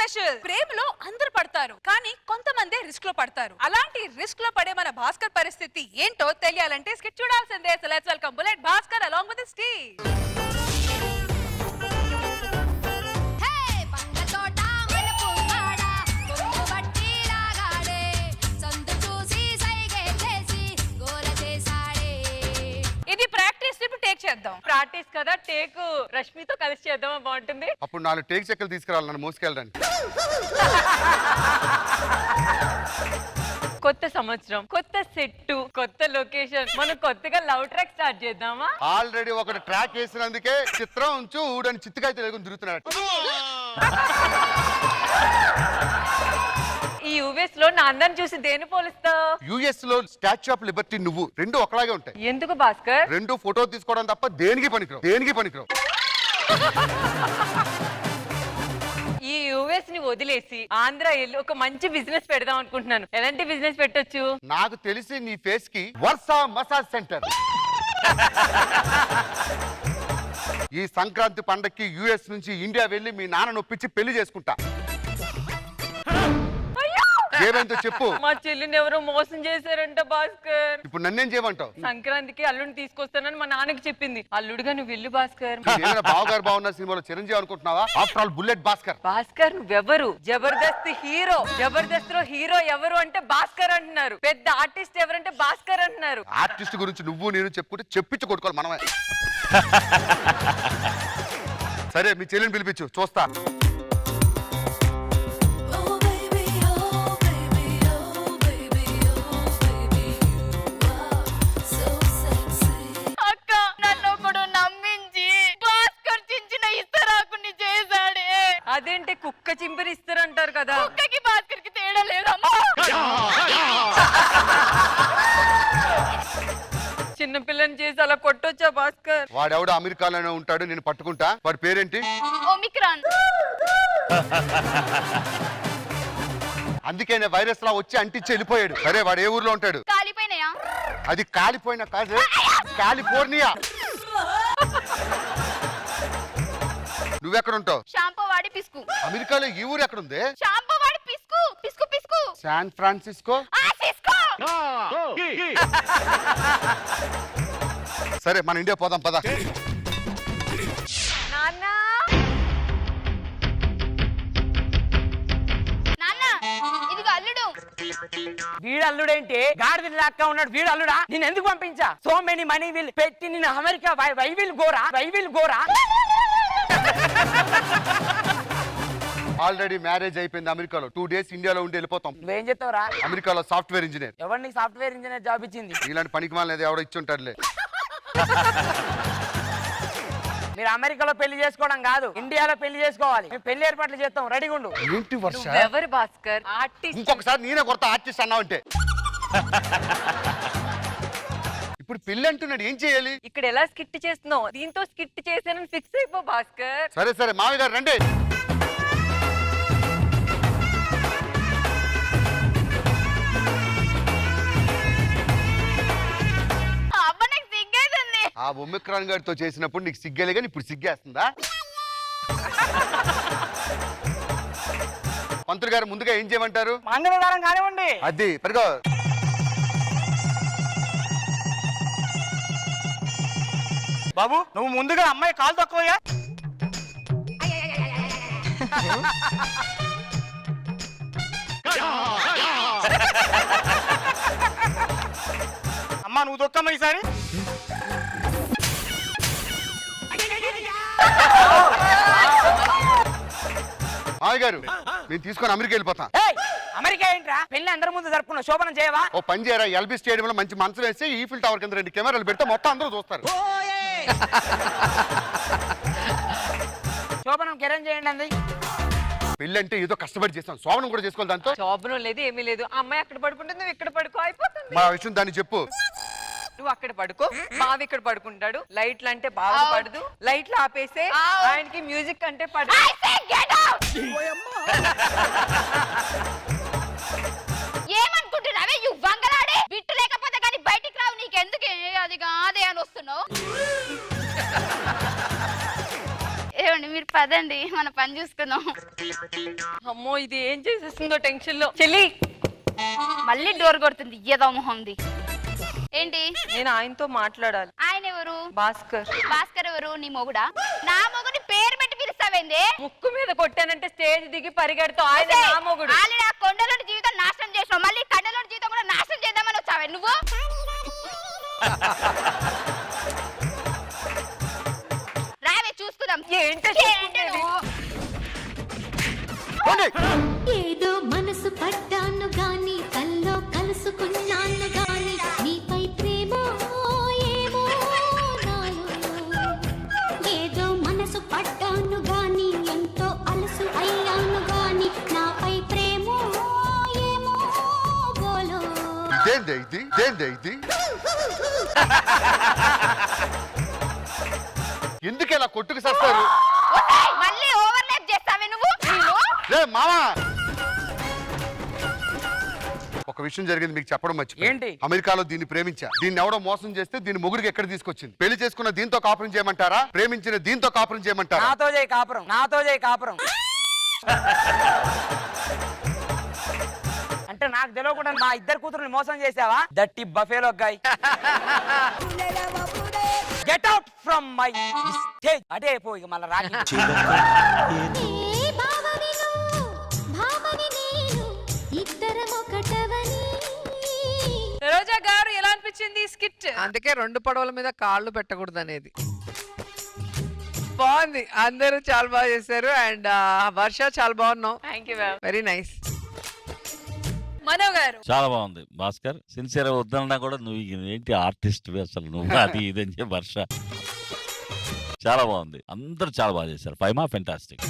Special. ప్రేమలో అందరూ పడతారు, కానీ కొంతమంది రిస్క్ లో పడతారు. అలాంటి రిస్క్ లో పడే మన భాస్కర్ పరిస్థితి ఏంటో తెలియాలంటే స్కిట్ చూడాల్సిందే. So let's welcome bullet Bhaskar along with Steve. Practice కదా, టేక్ రష్మితో కలిసి చేద్దామా? బాగుంటుంది. అప్పుడు 4 టేక్ చెక్కలు తీసుకురావాలి నన్ను మోసుకెళ్ళడానికి. కొత్త సంవత్సరం, కొత్త సెట్, కొత్త లొకేషన్, మనం కొత్తగా లవ్ ట్రాక్ స్టార్ట్ చేద్దామా? ఆల్రెడీ ఒకటి ట్రాక్ వేసినందుకే చిత్రం ఉంచు ఊడని చిత్తకాయ లేకుండా తిరుగుతున్నాడు. ఈ యుఎస్ లో నా అందరిని చూసి దేని పోలిస్తావు? యుఎస్ లో స్టాచ్యూ ఆఫ్ లిబర్టీ నువ్వు రెండు ఒకలాగే ఉంటాయి. ఎందుకు భాస్కర్? రెండు ఫోటో తీసుకోవడం తప్ప దేనికి పనికిరావు. ఈ యుఎస్ ని వదిలేసి ఆంధ్ర వెళ్ళి ఒక మంచి బిజినెస్ పెడదాం అనుకుంటున్నాను. ఎలాంటి బిజినెస్ పెట్టొచ్చు? నాకు తెలిసి నీ ఫేస్ కి వర్సా మసాజ్ సెంటర్. ఈ సంక్రాంతి పండక్కి యుఎస్ నుంచి ఇండియా వెళ్ళి మీ నాన్న నొప్పించి పెళ్లి చేసుకుంటా. ఏమైందో చెప్పు. మా చెల్లిని ఎవరో మోసం చేశారంట భాస్కర్. ఇప్పుడు నన్నేం చేయమంటావు? సంక్రాంతికి అల్లుడిని తీసుకొస్తానని మా నాన్నకి చెప్పింది. అల్లుడుగా నువ్వు వెళ్ళు భాస్కర్. బావగారు బాగున్న సినిమాలో చిరంజీవి అనుకుంటున్నావా? After all bullet Bhaskar. Bhaskar నువ్వెవరు? జబర్దస్త్ హీరో. జబర్దస్త్ లో హీరో ఎవరు అంటే భాస్కర్ అంటున్నారు. పెద్ద ఆర్టిస్ట్ ఎవరంటే భాస్కర్ అంటున్నారు. ఆర్టిస్ట్ గురించి నువ్వు నేను చెప్పుకుంటే చెప్పించి కొట్టుకోవాలి మనమే. సరే మీ చెల్లిని పిలిపించు, చూస్తా. అదేంటి కుక్క చింపిరి ఇస్తారంటారు కదా? కుక్కకి భాస్కర్ కి తేడా లేదమ్మా. చిన్న పిల్లని చేసి అలా కొట్టొచ్చా భాస్కర్? వాడెవడో అమెరికాలోనే ఉంటాడు, నేను పట్టుకుంటా. వాడి పేరేంటి? ఒమిక్రాన్. అందుకే వైరస్ లా వచ్చి అంటించి వెళ్ళిపోయాడు. సరే వాడు ఏ ఊర్లో ఉంటాడు? కాలిపోయినాయా? అది కాలిపోయిన కాదు, కాలిఫోర్నియా. నువ్వెక్కడ ఉంటావు? షాంపూ వాడి పిస్కు. అమెరికాలో ఈ ఊరు ఎక్కడుంది? షాంపూ వాడి పిస్కు పిస్కు పిస్కు. San Francisco. సరే మన ఇండియా పోదాం పద. నాన్న ఇదిగో అల్లుడు. వీడు అల్లుడేంటి? గాడిద లాక్క ఉన్నాడు. వీడు అల్లుడా? నేను ఎందుకు పంపించా? సో మెనీ మనీ విల్ పెట్టి నేను అమెరికా వై విల్ గోరా. ఆల్రెడీ మ్యారేజ్ అయిపోయింది అమెరికాలో. 2 డేస్ ఇండియాలో ఉండి వెళ్ళిపోతాం. నువ్వేం చెప్తావురా? అమెరికాలో సాఫ్ట్వేర్ ఇంజనీర్. ఎవరిని సాఫ్ట్వేర్ ఇంజనీర్ జాబ్ ఇచ్చింది? ఇలాంటి పనికి మాలేదు ఎవడో ఇచ్చి ఉంటాడులే. మీరు అమెరికాలో పెళ్లి చేసుకోవడం కాదు, ఇండియాలో పెళ్లి చేసుకోవాలి. మేము పెళ్లి ఏర్పాట్లు చేస్తాం, రెడీగా ఉండు. ఏంటి వర్ష? నువ్వెవరు భాస్కర్? ఆర్టిస్ట్. ఇంకొకసారి నేనే కొత్త ఆర్టిస్ట్ అన్నావు అంటే. ఇప్పుడు పెళ్లి అంటున్నాడు, ఏం చేయాలి? ఇక్కడ ఎలా స్కిట్ చేస్తున్నావు? దీంతో స్కిట్ చేసానని ఫిక్స్ అయిపో భాస్కర్. సరే మావి గారు రండి. ఆ ఒమిక్రాన్ గారితో చేసినప్పుడు నీకు సిగ్గేలే కానీ ఇప్పుడు సిగ్గేస్తుందా? పంతులు గారు ముందుగా ఏం చేయమంటారు? మంగళవారం కానివ్వండి. అది పరిగో. బాబు నువ్వు ముందుగా అమ్మాయి కాలు తక్కువగా. అమ్మా నువ్వు తొక్కమ్మ ఈసారి. మావి గారు నేను తీసుకొని అమెరికా వెళ్ళిపోతా. అమెరికా ఏంట్రా? పెళ్లి అందరి ముందు జరుపుకున్న శోభనం చేయవా? ఓ పని చేయరా, ఎల్బీ స్టేడియం లో మంచి మనసు వేసి ఈఫిల్ టవర్ కింద 2 కెమెరాలు పెడితే మొత్తం అందరూ చూస్తారు. శోభనం కెరేం చేయండి అంది. పెళ్లి అంటే ఏదో కష్టపడి చేస్తాం, శోభనం కూడా చేసుకోవాలి. దాంతో శోభనం లేదు, ఏమీ లేదు. అమ్మాయి అక్కడ పడుకుంటుంది, నువ్వు ఇక్కడ పడుకో, అయిపోతుంది. మా విషయం దాన్ని చెప్పు. నువ్వు అక్కడ పడుకో, బావి ఇక్కడ పడుకుంటాడు. లైట్లు అంటే బాగా పడదు, లైట్లు ఆపేసే. ఆయనకి మ్యూజిక్ అంటే పడదు. ఏమనుకుంటున్నావే యు వంగలాడే? బిట్టు లేకపోతే కానీ బయటికి రావు. నీకెందుకే అది కాదే అని వస్తున్నావు? ఏమండి మీరు పదండి మన పని చూసుకుందాం. అమ్మో ఇది ఏం చేసేస్తుందో టెన్షన్ లో. చెల్లి మళ్ళీ డోర్ కొడుతుంది ఏదో మొహంది. ఏంటి? నేను ఆయనతో మాట్లాడాలి. ఆయన ఎవరు? భాస్కర్. భాస్కర్ ఎవరు? నీ మొగుడా? నా మొగుడి పేరు పెట్టి పిలుస్తావేంది? ముక్కు మీద కొట్టానంటే స్టేజ్ దిగి పరిగెడుతూ ఆయన నా మొగుడు. ఆల్రెడీ ఆ కొండలోని జీవితం నాశనం చేసినావు, మళ్ళీ కండలోని జీవితం కూడా నాశనం చేద్దామని వచ్చావే నువ్వు. రావే చూసుకుందాం. ఏంటో ఏదో మనసు పడ్డాను గాని కల్లో కలుసుకున్నాను గాని నీపై ప్రేమ ఏమో నాలో. ఏదో మనసు పడ్డాను గాని ఎంతో అలసు అయ్యాను గాని నాపై ప్రేమ ఏమో బోలో. ఇదేంది ఎందుకు ఇలా కొట్టుకు సస్తారు? మళ్ళీ ఓవర్లాప్ చేస్తావే నువ్వు. రే మామా, ఒక విషయం జరిగింది మీకు చెప్పడం మర్చిపోయాను. ఏంటి? అమెరికాలో దీన్ని ప్రేమించా. దీన్ని ఎవడో మోసం చేస్తే దీన్ని మొగుడికి ఎక్కడ తీసుకొచ్చింది. పెళ్లి చేసుకున్న దీంతో కాపురం చేయమంటారా, ప్రేమించిన దీంతో కాపురం చేయమంటారా? నాతో చేయి కాపురం, నాతో చేయి కాపురం. అంటే నాకు తెలియకుండా మా ఇద్దరు కూతురుని మోసం చేసావా? దట్టి buffalo guy. Get out from my stage. అటే పో ఇక మళ్ళీ రాకి. ఏ భావని నువ్వు, భావని నేను, ఇద్దరం ఒకటవని. రోజా గారు ఎలా అనిపించింది ఈ స్కిట్? అందుకే 2 పడవల మీద కాళ్ళు పెట్టకూడదు అనేది. బాగుంది, అందరూ చాలా బాగా చేశారు. అండ్ వర్ష చాలా బాగున్నావు. Thank you ma'am. Very nice. Manav గారు చాలా బాగుంది భాస్కర్. సిన్సియర్ వద్దన్నా కూడా నువ్వు ఏంటి ఆర్టిస్ట్ అసలు నువ్వు అది ఇదని చెప్పి వర్ష చాలా బాగుంది. అందరూ చాలా బాగా చేశారు. ఫైమా ఫెంటాస్టిక్.